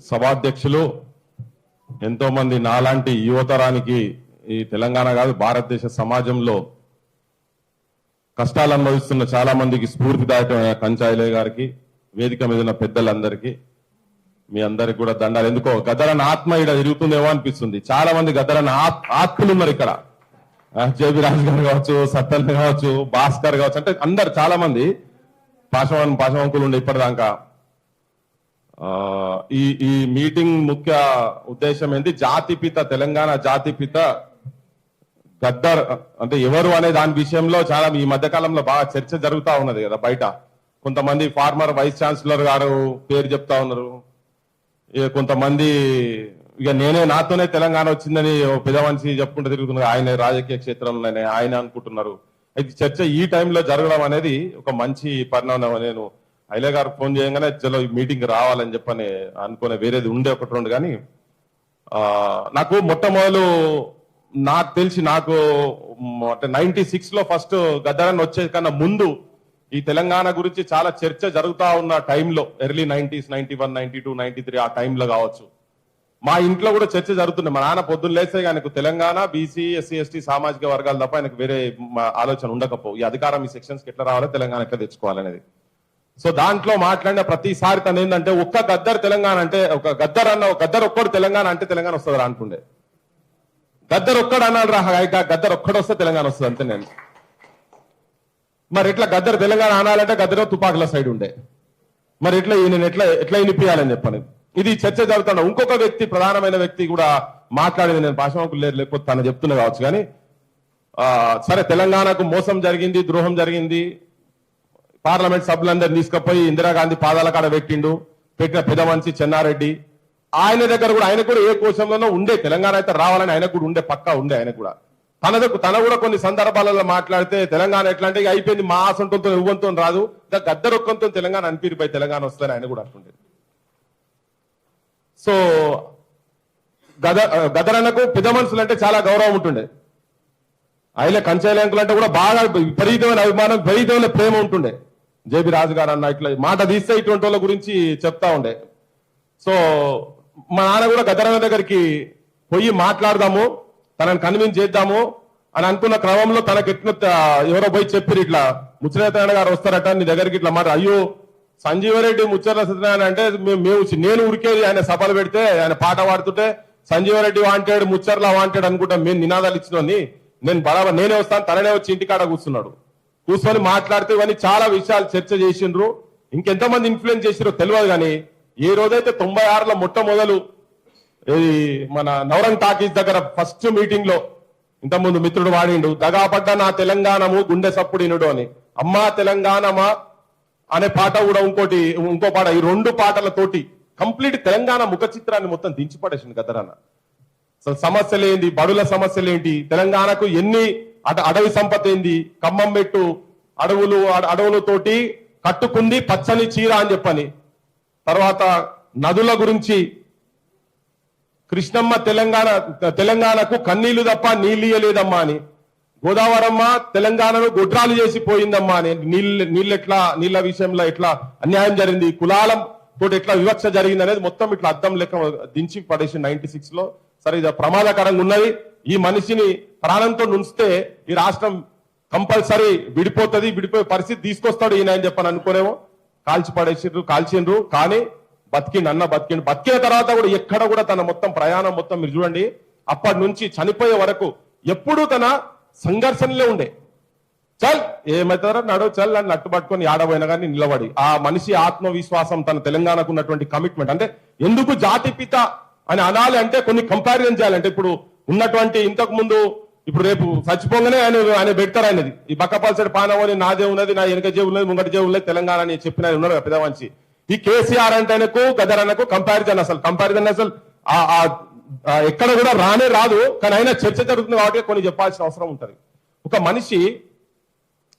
సభాధ్యక్షులు ఎంతో మంది నాలాంటి యువతరానికి ఈ తెలంగాణ కాదు భారతదేశ సమాజంలో కష్టాలు అనుభవిస్తున్న చాలా మందికి స్ఫూర్తిదాయకమైన కంచాయిలే గారికి, వేదిక మీద ఉన్న పెద్దలందరికీ మీ అందరికి కూడా దండాలు. ఎందుకో గద్దరన్న ఆత్మ ఇక్కడ తిరుగుతుందేమో అనిపిస్తుంది. చాలా మంది గద్దరన్న ఆత్మలు ఉన్నారు ఇక్కడ. జేబీ రాజు గారు కావచ్చు, సత్తల్ కావచ్చు, భాస్కర్ కావచ్చు, అంటే అందరు చాలా మంది పాశవంకులు ఉండే ఇప్పటిదాకా. ఈ మీటింగ్ ముఖ్య ఉద్దేశం ఏంటి? జాతిపిత, తెలంగాణ జాతిపిత గద్దర్ అంటే ఎవరు అనే దాని విషయంలో చాలా ఈ మధ్య కాలంలో బాగా చర్చ జరుగుతా ఉన్నది కదా బయట. కొంతమంది ఫార్మర్ వైస్ ఛాన్సలర్ గారు పేరు చెప్తా ఉన్నారు. కొంతమంది ఇక నాతోనే తెలంగాణ వచ్చిందని పెద్ద మనిషి చెప్పుకుంటూ తిరుగుతున్నారు. ఆయన రాజకీయ క్షేత్రంలోనే ఆయన అనుకుంటున్నారు. అయితే చర్చ ఈ టైంలో జరగడం అనేది ఒక మంచి పరిణామం. నేను ఐలే గారు ఫోన్ చేయగానే చలో ఈ మీటింగ్ రావాలని చెప్పని అనుకునే, వేరేది ఉండే ఒకటి రెండు. కానీ నాకు మొట్టమొదలు నాకు తెలిసి అంటే 96 లో ఫస్ట్ గద్దరన్న వచ్చే కన్నా ముందు ఈ తెలంగాణ గురించి చాలా చర్చ జరుగుతా ఉన్న టైంలో, ఎర్లీ 90s, 91, 92, 93 ఆ టైంలో కావచ్చు, మా ఇంట్లో కూడా చర్చ జరుగుతుంది. మా నాన్న పొద్దున్న లేస్తే ఆయనకు తెలంగాణ, బీసీ, ఎస్సీ, ఎస్టీ సామాజిక వర్గాలు తప్ప ఆయనకు వేరే ఆలోచన ఉండకపోవు. ఈ అధికారం ఈ సెక్షన్స్కి ఎట్లా రావాలో, తెలంగాణ ఎట్లా తెచ్చుకోవాలనేది. సో దాంట్లో మాట్లాడిన ప్రతిసారి తను ఏంటంటే, ఒక్క గద్దర్ తెలంగాణ అంటే, ఒక గద్దర్ ఒక్కడు తెలంగాణ అంటే తెలంగాణ వస్తుంది రా అంటుండే. గద్దర్ ఒక్కడు అన్నాడు రా, గద్దర్ ఒక్కడు వస్తే తెలంగాణ వస్తుంది అంతే. నేను మరి ఎట్లా గద్దర్ తెలంగాణ అనాలంటే గద్దర్ తుపాకుల సైడ్ ఉండే, మరి ఎట్లా వినిపించాలని చెప్పని ఇది చర్చ జరుగుతున్నా. ఇంకొక వ్యక్తి, ప్రధానమైన వ్యక్తి కూడా మాట్లాడేది, నేను భాషకు లేకపోతే తను చెప్తున్నా కావచ్చు. కానీ సరే, తెలంగాణకు మోసం జరిగింది, ద్రోహం జరిగింది. పార్లమెంట్ సభ్యులందరినీ తీసుకుపోయి ఇందిరాగాంధీ పాదాల కాడ పెట్టిన పెద్ద మనిషి చెన్నారెడ్డి, ఆయన దగ్గర కూడా, ఆయన కూడా ఏ కోశంలోనో ఉండే తెలంగాణ అయితే రావాలని ఆయన కూడా ఉండే, పక్కా ఉండే. ఆయన కూడా తన కూడా కొన్ని సందర్భాలలో మాట్లాడితే తెలంగాణ ఎట్లా అంటే అయిపోయింది, మా ఆసంతో ఇవ్వంతో రాదు, గద్దర్ ఒక్కంతో తెలంగాణ అనిపిరిపోయి తెలంగాణ వస్తుందని ఆయన కూడా అంటుండేది. సో గద్దరన్నకు పెద్ద మనుషులు అంటే చాలా గౌరవం ఉంటుండే. ఆయన కంచాయిలంకులు అంటే కూడా బాగా విపరీతమైన అభిమానం, విపరీతమైన ప్రేమ ఉంటుండే. జేబీ రాజు గారు అన్న ఇట్లా మాట తీస్తే ఇటువంటి వాళ్ళ గురించి చెప్తా ఉండే. సో మా నాన్న కూడా గద్దరన్న దగ్గరికి పోయి మాట్లాడదాము, తనని కన్విన్స్ చేద్దాము అని అనుకున్న క్రమంలో తనకి ఎవరో పోయి చెప్పారు, ఇట్లా ముచ్చరనారాయణ గారు వస్తారట నీ దగ్గరికి. ఇట్లా మాట, అయ్యో సంజీవరెడ్డి ముచ్చర్ల సత్యనారాయణ అంటే నేను ఉరికేది, ఆయన సభలు పెడితే ఆయన పాట పాడుతుంటే సంజీవరెడ్డి వాంటాడు, ముచ్చర్ల వాంటాడు అనుకుంటా మేము నినాదాలు ఇచ్చినోని, నేను బరాబర్ నేనే వస్తాను, తననే వచ్చి ఇంటికాడ కూర్చొని మాట్లాడితే ఇవన్నీ చాలా విషయాలు చర్చ చేసిండ్రు. ఇంకెంతమంది ఇన్ఫ్లుయెన్స్ చేసిరో తెలియదు. కానీ ఏ రోజైతే 96లో మొట్టమొదలు మన నవరంగ్ టాకీస్ దగ్గర ఫస్ట్ మీటింగ్ లో ఇంతకుముందు మిత్రుడు వాడిండు, దగాపడ్డ నా తెలంగాణము గుండె సప్పుడినుడు అని, అమ్మా తెలంగాణమా అనే పాట కూడా ఇంకో పాట, ఈ రెండు పాటలతోటి కంప్లీట్ తెలంగాణ ముఖ చిత్రాన్ని మొత్తం దించిపడేసింది గద్దరన్న. అసలు సమస్యలు ఏంటి, బడుల సమస్యలు ఏంటి, తెలంగాణకు ఎన్ని అడవి సంపద ఏంది, ఖమ్మం పెట్టు అడవులతోటి కట్టుకుంది పచ్చని చీర అని చెప్పని, తర్వాత నదుల గురించి కృష్ణమ్మ తెలంగాణకు కన్నీళ్లు తప్ప నీళ్ళియలేదమ్మా అని, గోదావరమ్మ తెలంగాణను గొడ్రాలు చేసి పోయిందమ్మా అని, నీళ్ల విషయంలో ఎట్లా అన్యాయం జరిగింది, కులాల తోటి ఎట్లా వివక్ష జరిగింది అనేది మొత్తం ఇట్లా అద్దం లెక్క దించి పడేసి 96 లో. సరే, ఇది ప్రమాదకరంగా ఉన్నది, ఈ మనిషిని ప్రాణంతో నుంచితే ఈ రాష్ట్రం కంపల్సరీ విడిపోయే పరిస్థితి తీసుకొస్తాడు ఈయన అని చెప్పని అనుకోనేమో కాల్చిండ్రు. కానీ బతికిన తర్వాత కూడా ఎక్కడ కూడా తన మొత్తం ప్రయాణం మొత్తం మీరు చూడండి, అప్పటి నుంచి చనిపోయే వరకు ఎప్పుడూ తన సంఘర్షణలే ఉండే. చల్ ఏమవుతారో నడు, చల్ అని నట్టు పట్టుకొని ఆడబోయినా కానీ నిలబడి, ఆ మనిషి ఆత్మవిశ్వాసం, తన తెలంగాణకు ఉన్నటువంటి కమిట్మెంట్. అంటే ఎందుకు జాతిపిత అని అనాలి అంటే కొన్ని కంపారిజన్ చేయాలంటే, ఇప్పుడు ఉన్నటువంటి ఇంతకు ముందు, ఇప్పుడు రేపు చచ్చిపోగానే ఆయన పెడతారు ఆయనది, ఈ బక్కపల్సడి పానవని నాదే ఉన్నది, నా వెనక జేబు ఉన్నది, ముంగటి జేబు ఉన్నది, తెలంగాణ అని చెప్పిన ఉన్నారు పెద్ద మనిషి. ఈ కేసీఆర్ అంటే ఆయనకు గద్దరన్నకు కంపారిజన్ అసలు ఎక్కడ కూడా రాదు. కానీ అయినా చర్చ జరుగుతుంది కాబట్టి కొన్ని చెప్పాల్సిన అవసరం ఉంటది. ఒక మనిషి,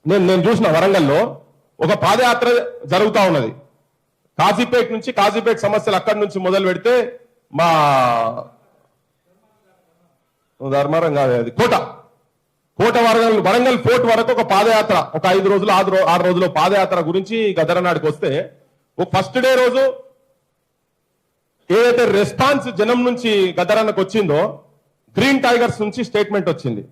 నేను చూసిన వరంగల్లో ఒక పాదయాత్ర జరుగుతా ఉన్నది, కాజీపేట సమస్యలు అక్కడి నుంచి మొదలు పెడితే మా ధర్మారం కాదు, అది కోట వరంగల్ ఫోర్ట్ వరకు ఒక పాదయాత్ర, ఒక 5 రోజులు 6 రోజులు పాదయాత్ర గురించి గద్దరన్నాడికి వస్తే, ఫస్ట్ డే రోజు ఏదైతే రెస్పాన్స్ జనం నుంచి గద్దరన్నకు వచ్చిందో గ్రీన్ టైగర్స్ నుంచి స్టేట్మెంట్ వచ్చింది.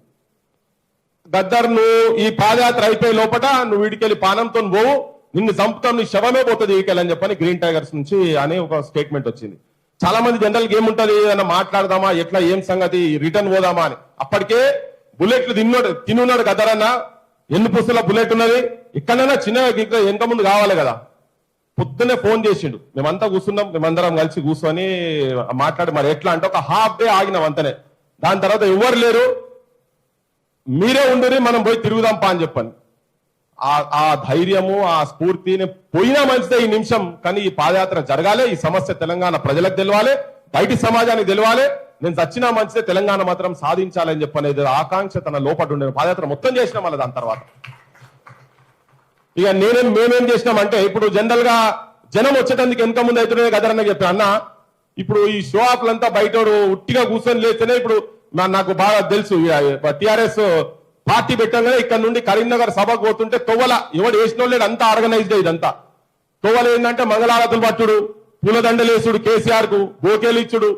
గద్దర్ నువ్వు ఈ పాదయాత్ర అయిపోయే లోపల నువ్వు వీడికెళ్ళి పానంతో పోవు, నిన్ను చంపుతాం, నీ శవమే పోతుంది వీడికెళ్ళని చెప్పని గ్రీన్ టైగర్స్ నుంచి అనే ఒక స్టేట్మెంట్ వచ్చింది. చాలా మంది జనరల్ ఏముంటది ఏదైనా మాట్లాడదామా, ఎట్లా ఏం సంగతి, రిటర్న్ పోదామా అని. అప్పటికే బుల్లెట్లు తిన్నున్నాడు గద్దరన్న, ఎన్ని పుస్తల బుల్లెట్ ఉన్నది, ఇక్కడైనా చిన్న వెనక ముందు కావాలి కదా. పొద్దునే ఫోన్ చేసిండు, మేమంతా కూర్చున్నాం, మేమందరం కలిసి కూర్చొని మాట్లాడి మరి ఎట్లా అంటే ఒక హాఫ్ డే ఆగినాం అంతనే. దాని తర్వాత ఎవరు లేరు, మీరే ఉండుని మనం పోయి తిరుగుదాం పా అని చెప్పాను. ఆ ధైర్యము ఆ స్ఫూర్తిని పోయినా మంచిదే ఈ నిమిషం, కానీ ఈ పాదయాత్ర జరగాలి, ఈ సమస్య తెలంగాణ ప్రజలకు తెలవాలి, బయటి సమాజానికి తెలవాలి, నేను చచ్చినా మంచిదే తెలంగాణ మాత్రం సాధించాలని చెప్పనేది ఆకాంక్ష తన లోపల ఉండే. పాదయాత్ర మొత్తం చేసినాం మళ్ళీ దాని తర్వాత. ఇక మేమేం చేసినామంటే ఇప్పుడు జనరల్ గా జనం వచ్చేటందుకు వెనక ముందు అవుతుండే గదరన్న చెప్పి అన్న, ఇప్పుడు ఈ షో ఆఫ్లంతా బయట ఉట్టిగా కూర్చొని లేస్తేనే ఇప్పుడు నాకు బాగా తెలుసు టిఆర్ఎస్ పార్టీ పెట్టగానే ఇక్కడ నుండి కరీంనగర్ సభకు పోతుంటే తొవ్వల ఎవడు వేసిన లేడు, అంతా ఆర్గనైజ్డ్ ఇదంతా. తొవ్వల ఏంటంటే మంగళారతులు పట్టుడు, పూలదండలేసుడు, కేసీఆర్ కు బోకేలు ఇచ్చుడు,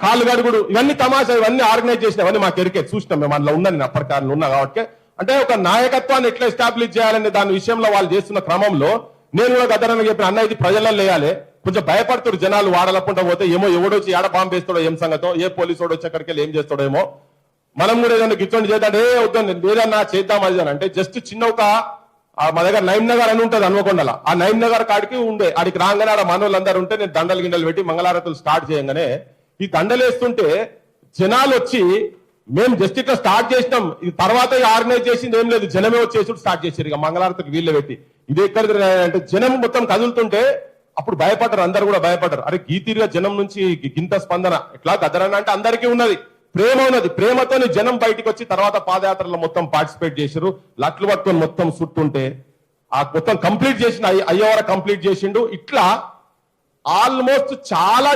కాళ్ళు గడుగుడు, ఇవన్నీ తమాషా, ఇవన్నీ ఆర్గనైజ్ చేసిన అవన్నీ మాకు ఎరికే చూసినాం మేము. అందులో ఉన్నాను నేను అప్పటికాలంలో ఉన్నా కాబట్టి. అంటే ఒక నాయకత్వాన్ని ఎట్లా ఎస్టాబ్లిష్ చేయాలనే దాని విషయంలో వాళ్ళు చేస్తున్న క్రమంలో నేను కూడా గద్దరన్న చెప్పిన అన్న ఇది ప్రజల్లో లేయాలి, కొంచెం భయపడుతున్నారు జనాలు వాడలకుండా పోతే, ఏమో ఎవడొచ్చి ఏడ బాంబు వేస్తాడో ఏం సంగతో, ఏ పోలీసు వాడు వచ్చి అక్కడికి వెళ్ళి ఏం చేస్తాడో ఏమో, మనం కూడా ఏదైనా గిచ్చోండి చేద్దాం, వద్దండి లేదన్నా చేద్దాం అది అని అంటే జస్ట్ చిన్న ఒక మా దగ్గర నైమ్ నగర్ అని ఉంటుంది హన్మకొండల, ఆ నైమ్ నగర్ కాడికి ఉండే ఆడికి రాగానే ఆడ మనోళ్ళందరూ ఉంటే నేను దండలు గిండలు పెట్టి మంగళారతులు స్టార్ట్ చేయగానే ఈ దండలు వేస్తుంటే జనాలు వచ్చి మేము జస్ట్ ఇట్లా స్టార్ట్ చేసినాం, ఇది తర్వాత ఆర్గనైజ్ చేసింది ఏం లేదు, జనమే వచ్చేసి స్టార్ట్ చేశారు ఇక మంగళారతికి వీళ్ళు పెట్టి. ఇది ఎక్కడ అంటే జనం మొత్తం కదులుతుంటే అప్పుడు భయపడ్డారు, అందరు కూడా భయపడ్డారు. అరే గీతీరుగా జనం నుంచి గింత స్పందన ఎట్లా గద్దరన్న అంటే అందరికీ ఉన్నది, ప్రేమ ఉన్నది, ప్రేమతోని జనం బయటికి వచ్చి తర్వాత పాదయాత్రలో మొత్తం పార్టిసిపేట్ చేశారు. లట్లు పట్టుకొని మొత్తం చుట్టుంటే ఆ మొత్తం కంప్లీట్ చేసిన అయ్యేవరకు కంప్లీట్ చేసిండు. ఇట్లా ఆల్మోస్ట్ చాలా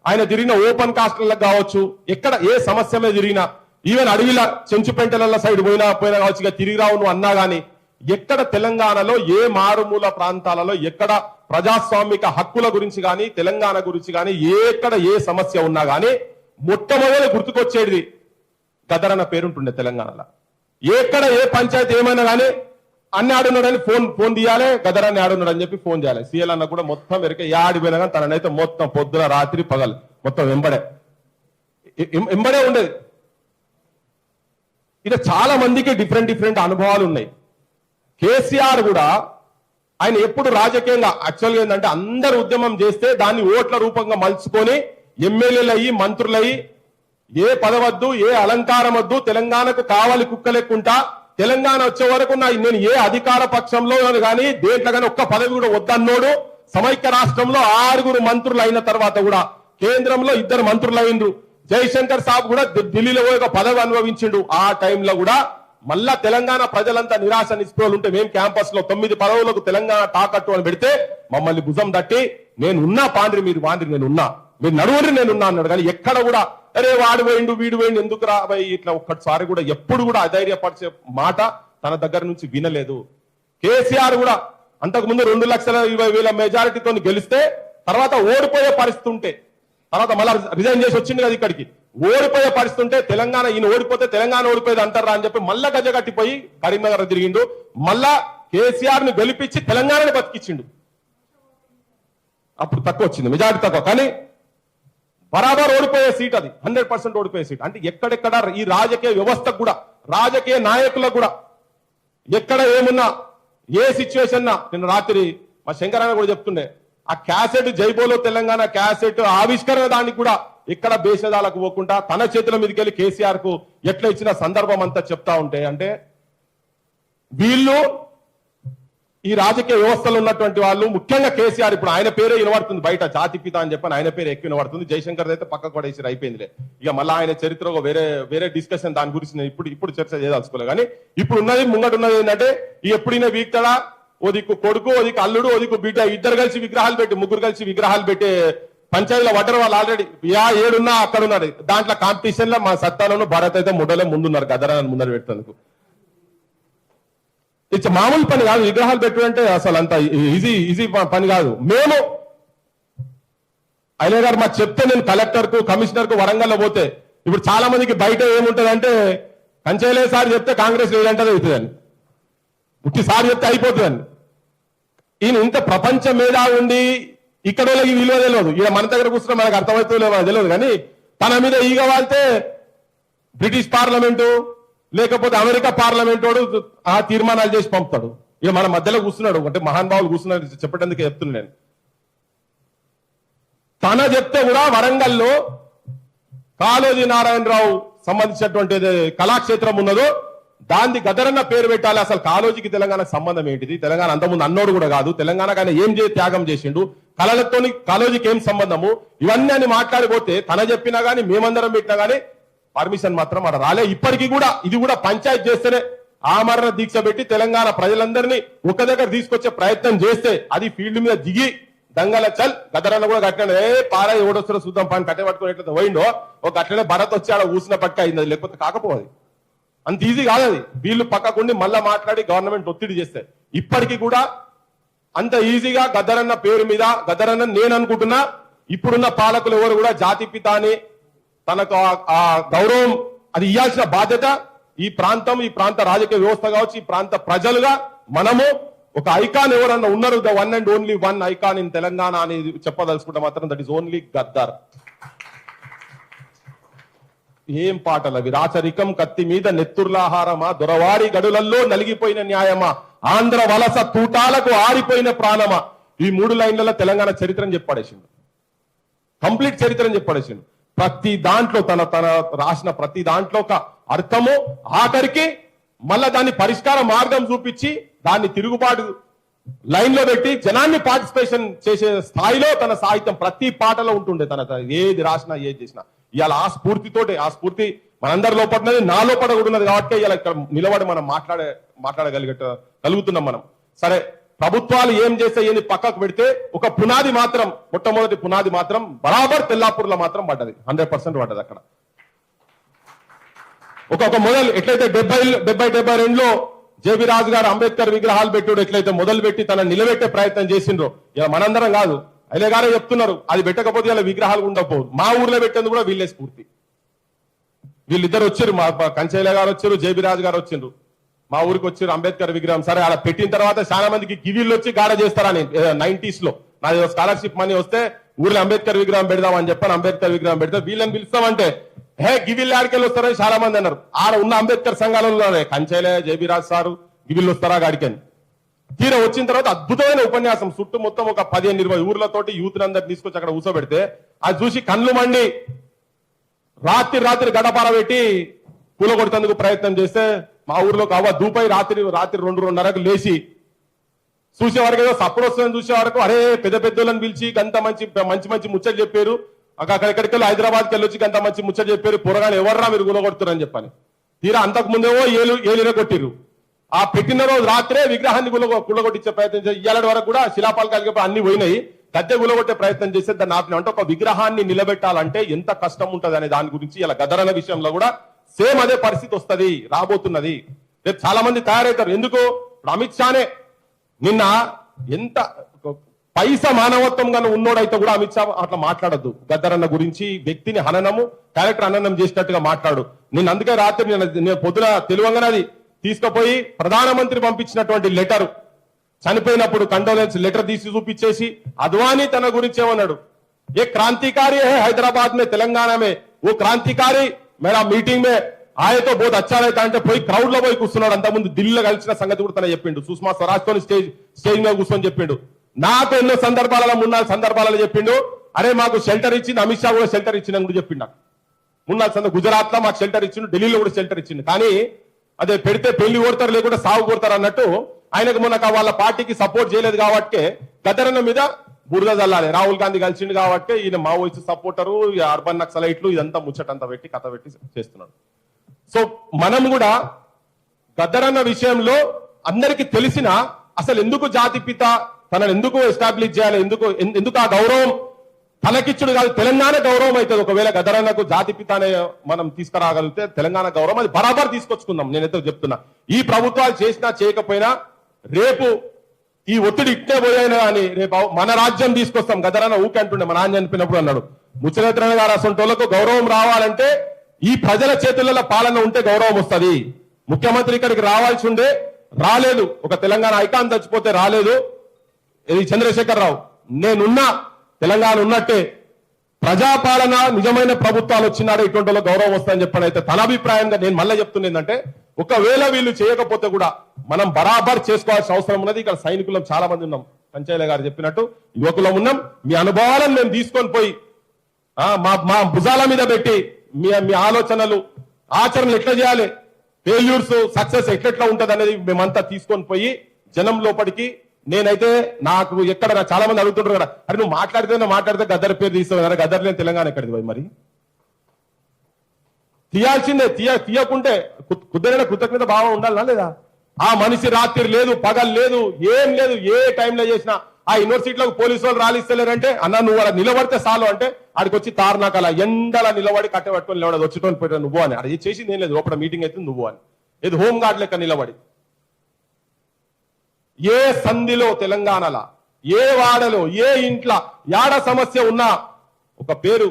ఆయన తిరిగిన ఓపెన్ కాస్ట్లకు కావచ్చు, ఎక్కడ ఏ సమస్య మీద తిరిగినా, ఈవెన్ అడవిల చెంచుపెంటల సైడ్ పోయినా కావచ్చు, ఇక తిరిగి రావు నువ్వు అన్నా గానీ ఎక్కడ తెలంగాణలో ఏ మారుమూల ప్రాంతాలలో ఎక్కడ ప్రజాస్వామిక హక్కుల గురించి కానీ తెలంగాణ గురించి కానీ ఎక్కడ ఏ సమస్య ఉన్నా గానీ మొట్టమొదటి గుర్తుకొచ్చేది గద్దరన్న పేరుంటుండే తెలంగాణలో. ఎక్కడ ఏ పంచాయతీ ఏమైనా కానీ అన్ని ఆడున్నాడని ఫోన్ తీయాలి, గద్దరన్ని ఆడున్నాడు అని చెప్పి ఫోన్ చేయాలి. సీఎల్ అన్న కూడా మొత్తం వెనక ఆడిపోయినా కానీ తననైతే మొత్తం పొద్దున రాత్రి పగలు మొత్తం వెంబడే ఉండేది. ఇలా చాలా మందికి డిఫరెంట్ అనుభవాలు ఉన్నాయి. కేసీఆర్ కూడా ఆయన ఎప్పుడు రాజకీయంగా యాక్చువల్గా ఏంటంటే అందరు ఉద్యమం చేస్తే దాన్ని ఓట్ల రూపంగా మలుచుకొని ఎమ్మెల్యేలు అయ్యి మంత్రులయ్యి ఏ పదవద్దు ఏ అలంకారం వద్దు, తెలంగాణకు కావాలి కుక్కలెక్కుంటా, తెలంగాణ వచ్చే వరకు నేను ఏ అధికార పక్షంలో కానీ దేంట్లో కానీ ఒక్క పదవి కూడా వద్దన్నోడు. సమైక్య రాష్ట్రంలో 6 మంత్రులు అయిన తర్వాత కూడా కేంద్రంలో 2 మంత్రులు అయిండ్రు. జయశంకర్ సాబ్ కూడా ఢిల్లీలో ఒక పదవి అనుభవించిండు. ఆ టైంలో కూడా మళ్ళా తెలంగాణ ప్రజలంతా నిరాశ నిస్పృహలు ఉంటే మేము క్యాంపస్ లో 9 పదవులకు తెలంగాణ తాకట్టు అని పెడితే మమ్మల్ని భుజం తట్టి నేను ఉన్నా పాండ్రి, మీరు పాండ్రి, నేను ఉన్నా, మీరు నడువురి, నేనున్నా అన్నాడు. కానీ ఎక్కడ కూడా అరే వాడు వేయండు వీడు వేయండు ఎందుకు రాబోయి ఇట్లా ఒక్కసారి కూడా ఎప్పుడు కూడా అధైర్యపరిచే మాట తన దగ్గర నుంచి వినలేదు. కేసీఆర్ కూడా అంతకుముందు 2,20,000 మెజారిటీతో గెలిస్తే తర్వాత ఓడిపోయే పరిస్థితి ఉంటే తర్వాత మళ్ళా రిజైన్ చేసి వచ్చింది కదా ఇక్కడికి, ఓడిపోయే పరిస్థితి ఉంటే తెలంగాణ ఈయన ఓడిపోతే తెలంగాణ ఓడిపోయేది అంటారా అని చెప్పి మళ్ళా గజగట్టిపోయి కరీంనగర్ తిరిగిండు. మళ్ళా కేసీఆర్ ని గెలిపించి తెలంగాణని బతికించిండు. అప్పుడు తక్కువ వచ్చింది, మెజారిటీ తక్కువ, కానీ బరాబర్ ఓడిపోయే సీట్ అది, 100% ఓడిపోయే సీట్. అంటే ఎక్కడెక్కడ ఈ రాజకీయ వ్యవస్థకు కూడా రాజకీయ నాయకులకు కూడా ఎక్కడ ఏమున్నా ఏ సిచ్యువేషన్ నిన్న రాత్రి మా శంకరన్న కూడా చెప్తుండే, ఆ క్యాసెట్ జైబోలో తెలంగాణ క్యాసెట్ ఆవిష్కరణ దానికి కూడా ఎక్కడ భేషజాలకు పోకుండా తన చేతుల మీదకి వెళ్ళి కేసీఆర్ కు ఎట్లా ఇచ్చిన సందర్భం అంతా చెప్తా ఉంటే, అంటే వీళ్ళు ఈ రాజకీయ వ్యవస్థలో ఉన్నటువంటి వాళ్ళు ముఖ్యంగా కేసీఆర్ ఇప్పుడు ఆయన పేరే వినబడుతుంది బయట, జాతిపిత అని చెప్పని ఆయన పేరు ఎక్కువ వినబడుతుంది. జయశంకర్ అయితే పక్కకు పడేసి అయిపోయిందిలే. ఇక మళ్ళీ ఆయన చరిత్ర వేరే డిస్కషన్ దాని గురించి నేను ఇప్పుడు చర్చ చేయదలుచుకోలే. కానీ ఇప్పుడు ఉన్నది ముంగటున్నది ఏంటంటే ఎప్పుడైనా వీక్తడా ఓ దిక్కు కొడుకు, ఓ దిక్కు అల్లుడు, ఓ దిక్కు బిడ్డ, 2 కలిసి విగ్రహాలు పెట్టి 3 కలిసి విగ్రహాలు పెట్టే పంచాయతీలో పడ్డారు వాళ్ళు. ఆల్రెడీ ఏడున్నా అక్కడ ఉన్నారు. దాంట్లో కాంపిటీషన్ లో మా సత్తాలను భారత్ అయితే ముడలే ముందున్నారు, గదరాన్ని ముందర పెట్టేందుకు. ఇది మామూలు పని కాదు, విగ్రహాలు పెట్టుకుంటే అసలు అంత ఈజీ పని కాదు. మేము అయ్యే గారు మాకు చెప్తే నేను కలెక్టర్ కు కమిషనర్ కు వరంగల్లో పోతే ఇప్పుడు చాలా మందికి బయట ఏముంటదంటే కంచైలే సార్ చెప్తే కాంగ్రెస్ లేదంటే అవుతుందని ఉట్టి సార్ చెప్తే అయిపోతుందని ఈయన ఇంత ప్రపంచం మీద ఉండి ఇక్కడ వాళ్ళకి విలువ తెలియదు ఈయన మన దగ్గర కూర్చున్నా మనకు అర్థమవుతుందో మనకు తెలియదు కానీ తన మీద ఈగ వాళ్తే బ్రిటిష్ పార్లమెంటు లేకపోతే అమెరికా పార్లమెంట్ వాడు ఆ తీర్మానాలు చేసి పంపుతాడు ఇక మన మధ్యలో కూర్చున్నాడు అంటే మహానుభావులు కూర్చున్నాడు చెప్పేందుకు చెప్తున్నాను నేను తన చెప్తే కూడా వరంగల్లో కాళోజీ నారాయణరావు సంబంధించినటువంటి కళాక్షేత్రం ఉన్నదో దాన్ని గదరన్న పేరు పెట్టాలి అసలు కాళోజీకి తెలంగాణకు సంబంధం ఏంటిది తెలంగాణ అంతకుముందు అన్నోడు కూడా కాదు తెలంగాణకు ఆయన ఏం త్యాగం చేసిండు కళలతోని కాళోజీకి ఏం సంబంధము ఇవన్నీ అని మాట్లాడిపోతే తన చెప్పినా గానీ మేమందరం పెట్టినా గానీ పర్మిషన్ మాత్రం అక్కడ రాలే ఇప్పటికీ కూడా ఇది కూడా పంచాయతీ చేస్తేనే ఆమరణ దీక్ష పెట్టి తెలంగాణ ప్రజలందరినీ ఒక దగ్గర తీసుకొచ్చే ప్రయత్నం చేస్తే అది ఫీల్డ్ మీద దిగి దంగల చల్ గదరన్న కూడా కట్టినాడు పార ఎవడొస్తారో చూద్దాం పని కట్టె పట్టుకుని ఎట్లా పోయిండో ఒక అట్లనే భరత్ వచ్చి ఆడ ఊసిన పక్క అయింది లేకపోతే కాకపోదు అంత ఈజీ కాదు అది వీళ్ళు పక్కకుండి మళ్ళా మాట్లాడి గవర్నమెంట్ ఒత్తిడి చేస్తే ఇప్పటికీ కూడా అంత ఈజీగా గద్దరన్న పేరు మీద గద్దరన్న నేను అనుకుంటున్నా ఇప్పుడున్న పాలకులు ఎవరు కూడా జాతి పిత అని తనకు ఆ గౌరవం అది ఇవ్వాల్సిన బాధ్యత ఈ ప్రాంత రాజకీయ వ్యవస్థ కావచ్చు ఈ ప్రాంత ప్రజలుగా మనము ఒక ఐకాన్ ఎవరన్నా ఉన్నారు the one and only one icon in Telangana అనేది చెప్పదలుచుకుంటే మాత్రం దట్ ఈస్ ఓన్లీ గద్దర్ ఏం పాటలు అవి రాచరికం కత్తి మీద నెత్తుర్లాహారమా దొరవారి గడులల్లో నలిగిపోయిన న్యాయమా ఆంధ్ర వలస తూటాలకు ఆరిపోయిన ప్రాణమా ఈ 3 లైన్లలో తెలంగాణ చరిత్రని చెప్పడేసిండు కంప్లీట్ చరిత్రని చెప్పడేసిండు ప్రతి దాంట్లో తన రాసిన ప్రతి దాంట్లో ఒక అర్థము ఆఖరికి మళ్ళా దాన్ని పరిష్కార మార్గం చూపించి దాన్ని తిరుగుబాటు లైన్ లో పెట్టి జనాన్ని పార్టిసిపేషన్ చేసే స్థాయిలో తన సాహిత్యం ప్రతి పాటలో ఉంటుండే తన ఏది రాసినా ఏది చేసినా ఇవాళ ఆ స్ఫూర్తితోటే ఆ స్ఫూర్తి మనందరి లోపడున్నది నా లోపల కూడా ఉన్నది కాబట్టి ఇలా ఇక్కడ నిలబడి మనం కలుగుతున్నాం మనం సరే ప్రభుత్వాలు ఏం చేస్తే ఏంది పక్కకు పెడితే ఒక పునాది మాత్రం మొట్టమొదటి పునాది మాత్రం బరాబర్ తెల్లాపూర్లో మాత్రం పడ్డది 100% పడ్డది అక్కడ ఒక మొదలు ఎట్లయితే 72లో జేబీ రాజు గారు అంబేద్కర్ విగ్రహాలు పెట్టుడు ఎట్లయితే మొదలు పెట్టి తన నిలబెట్టే ప్రయత్నం చేసిండ్రో ఇలా మనందరం కాదు అయ్యే గారే చెప్తున్నారు అది పెట్టకపోతే ఇలా విగ్రహాలు ఉండకపోదు మా ఊర్లో పెట్టేందుకు కూడా వీళ్ళే స్ఫూర్తి వీళ్ళిద్దరు వచ్చారు మా కంచైల గారు వచ్చారు జేబీ రాజు గారు వచ్చిండ్రు మా ఊరికి వచ్చారు అంబేద్కర్ విగ్రహం సరే అలా పెట్టిన తర్వాత చాలా మందికి గివిళ్ళు వచ్చి గాడ చేస్తారని 90s లో నాది స్కాలర్షిప్ మనీ వస్తే ఊర్లో అంబేద్కర్ విగ్రహం పెడదామని చెప్పాను అంబేద్కర్ విగ్రహం పెడితే వీళ్ళని పిలుస్తామంటే గివిళ్ళు ఆడికెళ్ళి వస్తారని చాలా మంది అన్నారు ఆడ ఉన్న అంబేద్కర్ సంఘాలలోనే కంచైలే జేబీ రాజు సారు గివిళ్ళు వస్తారా గాడికని తీరా వచ్చిన తర్వాత అద్భుతమైన ఉపన్యాసం చుట్టూ మొత్తం ఒక 15-20 ఊర్లతోటి యూత్ అందరు తీసుకొచ్చి అక్కడ కూర్చోబెడితే అది చూసి కళ్ళు మండి రాత్రి గడపార పెట్టి కూలగొడతందుకు ప్రయత్నం చేస్తే మా ఊర్లో కావ దూపై రాత్రి 2:30కు లేచి చూసే వరకు ఏదో సప్పుడు వస్తుందని చూసే వరకు అరే పెద్దోళ్ళని పిలిచి గంత మంచి ముచ్చట చెప్పారు అక్కడెక్కడికి హైదరాబాద్కి వెళ్ళొచ్చి గంత మంచి ముచ్చట చెప్పారు పొరగానే ఎవర్రా మీరు కూలగొడుతున్నారని చెప్పని తీరా అంతకు ముందేమో ఏలిన కొట్టిరు ఆ పెట్టిన రోజు రాత్రే విగ్రహాన్ని కూలగొట్టించే ప్రయత్నం చేసి ఇయ్యాల వరకు కూడా శిలాపాలకాలకి అన్ని పోయినాయి గద్దె కూలగొట్టే ప్రయత్నం చేస్తే దాన్ని ఆపిన అంటే ఒక విగ్రహాన్ని నిలబెట్టాలంటే ఎంత కష్టం ఉంటది అనే దాని గురించి ఇలా గదరన్న విషయంలో కూడా సేమ్ అదే పరిస్థితి వస్తుంది రాబోతున్నది రేపు చాలా మంది తయారవుతారు ఎందుకు అమిత్ షానే నిన్న ఎంత పైసా మానవత్వంగా ఉన్నోడైతే కూడా అమిత్ షా అట్లా మాట్లాడద్దు గద్దరన్న గురించి వ్యక్తిని హననము క్యారెక్టర్ హననం చేసినట్టుగా మాట్లాడు నిన్న అందుకే రాత్రి నేను పొద్దున తెలువంగానే తీసుకుపోయి ప్రధానమంత్రి పంపించినటువంటి లెటర్ చనిపోయినప్పుడు కండోలెన్స్ లెటర్ తీసి చూపించేసి అద్వానీ తన గురించి ఏమన్నాడు ఏ క్రాంతికారి హై హైదరాబాద్ మే తెలంగాణ మే ఓ క్రాంతికారి మేరా మీటింగ్ మే ఆయతో బోత్ అచ్చా రైతా అంటే పోయి క్రౌడ్ లో పోయి కూర్చున్నాడు అంతకుముందు ఢిల్లీలో కలిసిన సంగతి కూడా తన చెప్పిండు సుష్మా స్వరాజ్ తో స్టేజ్ మీద కూర్చొని చెప్పిండు నాకు ఎన్నో సందర్భాలలో చెప్పిండు అరే మాకు షెల్టర్ ఇచ్చింది అమిత్ షా కూడా షెల్టర్ ఇచ్చిందని కూడా చెప్పిండు మున్నాల్ గుజరాత్ లో మాకు షెల్టర్ ఇచ్చిండు ఢిల్లీలో కూడా షెల్టర్ ఇచ్చిండు కానీ అదే పెడితే పెళ్లి కొడతారు లేకుంటే సాగు కొడతారు అన్నట్టు ఆయనకు మొన్న వాళ్ళ పార్టీకి సపోర్ట్ చేయలేదు కాబట్టి గద్దరన్న మీద బురద చల్లాలి రాహుల్ గాంధీ కలిసిండు కాబట్టి ఈయన మావోయిస్ట్ సపోర్టరు అర్బన్ నక్సలైట్లు ఇదంతా ముచ్చటంతా పెట్టి కథ పెట్టి చేస్తున్నాడు సో మనం కూడా గద్దరన్న విషయంలో అందరికి తెలిసిన అసలు ఎందుకు జాతిపిత తనను ఎందుకు ఎస్టాబ్లిష్ చేయాలి ఎందుకు ఆ గౌరవం తనకిచ్చుడు కాదు తెలంగాణ గౌరవం అవుతుంది ఒకవేళ గదరన్నకు జాతిపిత అనే మనం తీసుకురాగలిగితే తెలంగాణ గౌరవం అది బరాబర్ తీసుకొచ్చుకుందాం నేనైతే చెప్తున్నా ఈ ప్రభుత్వాలు చేసినా చేయకపోయినా రేపు ఈ ఒత్తిడి ఇట్టే పోయాను అని రేపు మన రాజ్యం తీసుకొస్తాం గదరన్న ఊకే అంటుండే మా నాన్న చనిపోయినప్పుడు అన్నాడు. ముచ్చరత్న గారు అసంటోళ్లకు గౌరవం రావాలంటే ఈ ప్రజల చేతులలో పాలన ఉంటే గౌరవం వస్తుంది. ముఖ్యమంత్రి ఇక్కడికి రావాల్సి ఉండే రాలేదు. ఒక తెలంగాణ ఐకాన్ చచ్చిపోతే రాలేదు. ఇది చంద్రశేఖర్ రావు. నేనున్నా తెలంగాణ ఉన్నట్టే ప్రజాపాలన నిజమైన ప్రభుత్వాలు వచ్చినాడే ఇటువంటి గౌరవం వస్తుందని చెప్పని అయితే తన అభిప్రాయంగా నేను మళ్ళీ చెప్తున్నా ఏంటంటే ఒకవేళ వీళ్ళు చేయకపోతే కూడా మనం బరాబర్ చేసుకోవాల్సిన అవసరం ఉన్నది. ఇక్కడ సైనికులం చాలా మంది ఉన్నాం. పంచాయల గారు చెప్పినట్టు యువకులం ఉన్నాం. మీ అనుభవాలను మేము తీసుకొని పోయి మా భుజాల మీద పెట్టి మీ ఆలోచనలు ఆచరణలు ఎట్లా చేయాలి, ఫెయిల్యూర్స్ సక్సెస్ ఎట్లెట్లా ఉంటది అనేది మేమంతా తీసుకొని పోయి జనం లోపలికి నేనైతే నాకు ఎక్కడ చాలా మంది అడుగుతుంటారు కదా, అరే నువ్వు మాట్లాడితే గద్దర్ పేరు తీస్తావు, గద్దర్ లేని తెలంగాణ ఎక్కడిది పోయి మరి తీయాల్సిందే. తీయకుంటే కుదరైన కృతజ్ఞత భావం ఉండాలనా లేదా? ఆ మనిషి రాత్రి లేదు పగలు లేదు ఏం లేదు, ఏ టైంలో చేసినా ఆ యూనివర్సిటీలకు పోలీసు వాళ్ళు రాలిస్తలేరంటే అన్న నువ్వు అలా నిలబడితే చాలు అంటే ఆడికి వచ్చి తారునాకలా ఎండలా నిలబడి కట్టబెట్టుకొని నిలబడదు వచ్చేటోని పెట్టాను నువ్వు అని. అది చేసింది ఏం లేదు, లోపల మీటింగ్ అయితే నువ్వు అని ఏది హోమ్ గార్డ్ లెక్క నిలబడి ఏ సంధిలో తెలంగాణలో ఏ వాడలో ఏ ఇంట్లో యాడ సమస్య ఉన్నా ఒక పేరు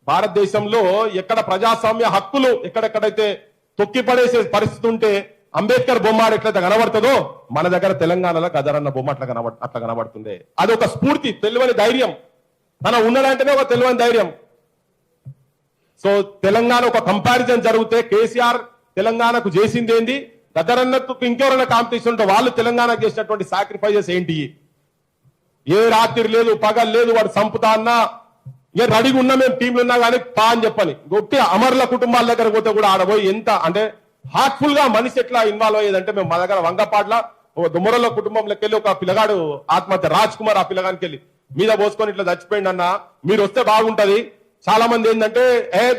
భారతదేశంలో ఎక్కడ ప్రజాస్వామ్య హక్కులు ఎక్కడెక్కడైతే తొక్కిపడేసే పరిస్థితి ఉంటే అంబేద్కర్ బొమ్మ ఎట్లయితే కనబడుతుందో మన దగ్గర తెలంగాణలో గదరన్న బొమ్మ అట్లా కనబడుతుంది. అది ఒక స్ఫూర్తి, తెలియని ధైర్యం. తన ఉన్నదంటేనే ఒక తెలియని ధైర్యం. సో తెలంగాణ ఒక కంపారిజన్ జరిగితే కేసీఆర్ తెలంగాణకు చేసింది ఏంది, గదరన్నకు ఇంకెవరైనా కాంపిటీషన్ ఉంటే వాళ్ళు తెలంగాణకు చేసినటువంటి సాక్రిఫైజెస్ ఏంటి? ఏ రాత్రి లేదు పగలు లేదు వాడు సంపుతా అన్నా ఏ రెడీగా ఉన్నా మేము టీంలు ఉన్నా కానీ పా అని చెప్పని గొప్పి అమరుల కుటుంబాల దగ్గర పోతే కూడా ఆడబోయి ఎంత అంటే హార్ట్ఫుల్ గా మనిషి ఎట్లా ఇన్వాల్వ్ అయ్యేదంటే మేము మా దగ్గర వంగపాట్ల దుమ్మరల కుటుంబంలోకి వెళ్ళి ఒక పిల్లగాడు ఆత్మహత్య రాజ్ కుమార్ ఆ పిల్లగానికి వెళ్ళి మీద పోసుకొని ఇట్లా చచ్చిపోయింది అన్న మీరు వస్తే బాగుంటది. చాలా మంది ఏంటంటే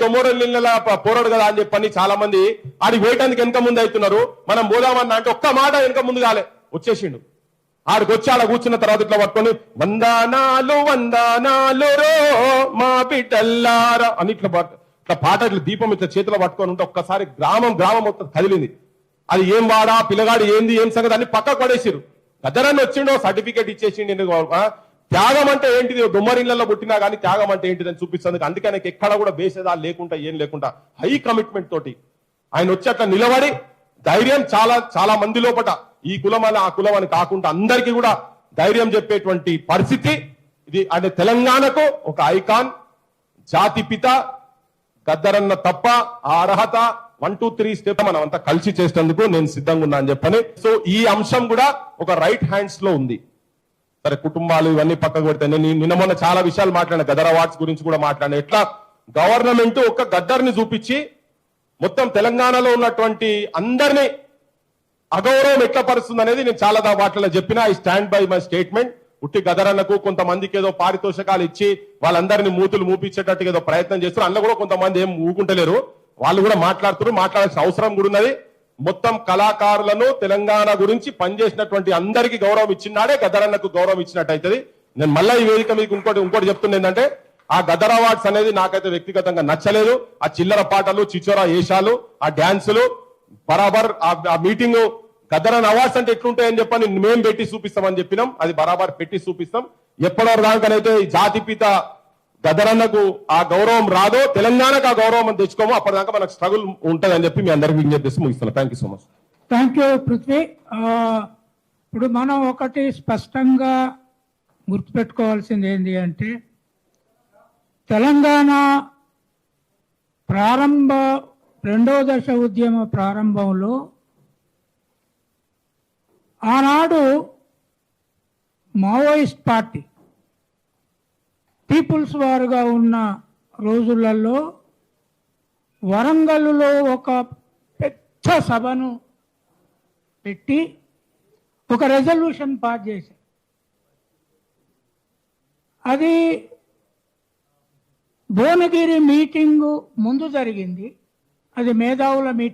దొమ్మరల పోరాడు కదా అని చెప్పని చాలా మంది ఆడికి వేయటానికి వెనక ముందు అవుతున్నారు. మనం పోదామన్నా అంటే ఒక్క మాట వెనక ముందు కాలే వచ్చేసిండు. ఆడికి వచ్చి ఆడ కూర్చున్న తర్వాత ఇట్లా పట్టుకొని వందనాలు వందనాలు రో మా బిడ్డల్లారా అని ఇట్లా పాట ఇట్లా దీపం ఇట్లా చేతిలో పట్టుకొని ఉంటే ఒక్కసారి గ్రామం మొత్తం కదిలింది. అది ఏం వాడా పిల్లగాడు ఏంది ఏం సంగతి అన్ని పక్కకు పడేసిరు. గద్దరన్న వచ్చిండో సర్టిఫికేట్ ఇచ్చేసిండు. త్యాగం అంటే ఏంటిది, దుమ్మరిళ్లలో పుట్టినా కానీ త్యాగం అంటే ఏంటిది అని చూపిస్తుంది. అందుకే ఆయనకి ఎక్కడ కూడా భేషజాలు లేకుండా ఏం లేకుండా హై కమిట్మెంట్ తోటి ఆయన వచ్చి అట్లా నిలబడి ధైర్యం చాలా మంది లోపట ఈ కులం అని ఆ కులం అని కాకుండా అందరికీ కూడా ధైర్యం చెప్పేటువంటి పరిస్థితి ఇది. అంటే తెలంగాణకు ఒక ఐకాన్ జాతిపిత గద్దరన్న తప్ప ఆ అర్హత 1, 2, 3 స్టెప్ మనం అంతా కలిసి చేసేందుకు నేను సిద్ధంగా ఉన్నా అని చెప్పని. సో ఈ అంశం కూడా ఒక రైట్ హ్యాండ్స్ లో ఉంది. సరే కుటుంబాలు ఇవన్నీ పక్కకు పెడితే నేను నిన్న మొన్న చాలా విషయాలు మాట్లాడిన గదర్ అవార్డ్స్ గురించి కూడా మాట్లాడిన ఎట్లా గవర్నమెంట్ ఒక గద్దర్ని చూపించి మొత్తం తెలంగాణలో ఉన్నటువంటి అందరినీ అగౌరవం ఎట్లా పరుస్తుంది అనేది నేను చాలా వాటిలో చెప్పిన. I stand by my statement. ఉట్టి గదరన్నకు కొంతమందికి ఏదో పారితోషకాలు ఇచ్చి వాళ్ళందరినీ మూతులు మూపించేటట్టుగా ఏదో ప్రయత్నం చేస్తారు. అందులో కూడా కొంతమంది ఏం ఊకుంటలేరు, వాళ్ళు కూడా మాట్లాడాల్సిన అవసరం కూడా ఉన్నది. మొత్తం కళాకారులను తెలంగాణ గురించి పనిచేసినటువంటి అందరికీ గౌరవం ఇచ్చినాడే గదరన్నకు గౌరవం ఇచ్చినట్టు అవుతుంది. నేను మళ్ళీ ఈ వేదిక మీకు ఇంకోటి చెప్తున్నా ఏంటంటే ఆ గదర్ అవార్డ్స్ అనేది నాకైతే వ్యక్తిగతంగా నచ్చలేదు. ఆ చిల్లర పాటలు చిచోరా వేషాలు ఆ డాన్సులు బరాబర్ ఆ మీటింగ్ గద్దరన్న అవార్డ్స్ అంటే ఎట్లుంటాయని చెప్పని మేము పెట్టి చూపిస్తామని చెప్పినాం. అది బరాబర్ పెట్టి చూపిస్తాం. ఎప్పటివరకు దానికనైతే ఈ జాతిపిత గద్దరన్నకు ఆ గౌరవం రాదో తెలంగాణకు ఆ గౌరవం తెచ్చుకోమో అప్పటిదాకా మనకు స్ట్రగుల్ ఉంటది అని చెప్పి మీ అందరికీ విజ్ఞప్తి చేసి ముగిస్తున్నాను. Thank you so much. Thank you Prithvi. ఇప్పుడు మనం ఒకటి స్పష్టంగా గుర్తుపెట్టుకోవాల్సింది ఏంటి అంటే తెలంగాణ రెండవ దశ ఉద్యమ ప్రారంభంలో ఆనాడు మావోయిస్ట్ పార్టీ పీపుల్స్ వారుగా ఉన్న రోజులలో వరంగల్లో ఒక పెద్ద సభను పెట్టి ఒక రెజల్యూషన్ పాస్ చేశారు. అది భువనగిరి మీటింగు ముందు జరిగింది. అది మేధావుల మీటింగ్.